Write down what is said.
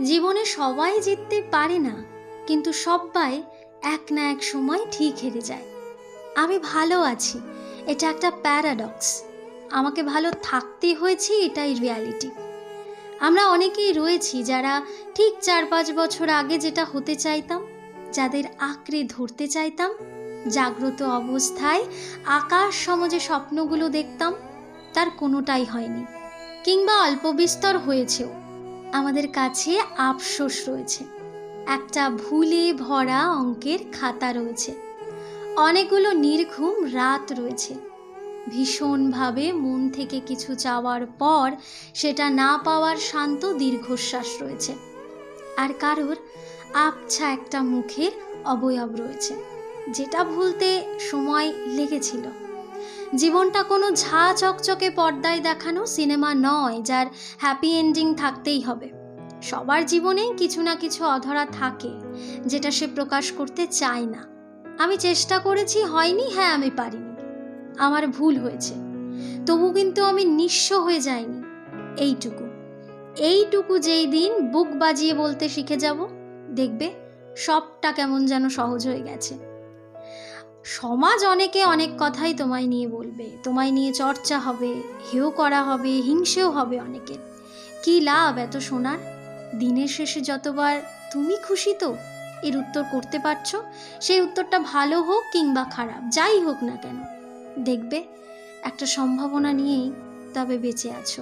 জীবনে সবাই জিততে পারে না, কিন্তু সবাই এক না এক সময় ঠিক হেরে যায়। আমি ভালো আছি, এটা একটা প্যারাডক্স। আমাকে ভালো থাকতে হয়েছে, এটাই রিয়ালিটি। আমরা অনেকেই রয়েছি যারা ঠিক 4-5 বছর আগে যেটা হতে চাইতাম, যাদের আঁকড়ে ধরতে চাইতাম, জাগ্রত অবস্থায় আকাশ সম যে স্বপ্নগুলো দেখতাম, তার কোনোটাই হয়নি, কিংবা অল্প বিস্তর হয়েছেও। আমাদের কাছে আফসোস রয়েছে, একটা ভুলে ভরা অঙ্কের খাতা রয়েছে, অনেকগুলো নির্ঘুম রাত রয়েছে, ভীষণভাবে মন থেকে কিছু চাওয়ার পর সেটা না পাওয়ার শান্ত দীর্ঘশ্বাস রয়েছে, আর কারোর আবছা একটা মুখের অবয়ব রয়েছে, যেটা ভুলতে সময় লেগেছিল। জীবনটা কোনো ঝা চকচকে পর্দায় দেখানো সিনেমা নয় যার হ্যাপি এন্ডিং থাকতেই হবে। সবার জীবনেই কিছু না কিছু অধরা থাকে, যেটা সে প্রকাশ করতে চায় না। আমি চেষ্টা করেছি, হয়নি, হ্যাঁ আমি পারিনি, আমার ভুল হয়েছে, তবু কিন্তু আমি নিঃস্ব হয়ে যাইনি। এইটুকু যেই দিন বুক বাজিয়ে বলতে শিখে যাব, দেখবে সবটা কেমন যেন সহজ হয়ে গেছে। সমাজ অনেকে অনেক কথাই তোমায় নিয়ে বলবে, তোমায় নিয়ে চর্চা হবে, হেয় করা হবে, হিংসেও হবে অনেকের। কি লাভ এত শোনার? দিনের শেষে যতবার তুমি খুশি তো এর উত্তর করতে পারছো, সেই উত্তরটা ভালো হোক কিংবা খারাপ, যাই হোক না কেন, দেখবে একটা সম্ভাবনা নিয়েই তবে বেঁচে আছো।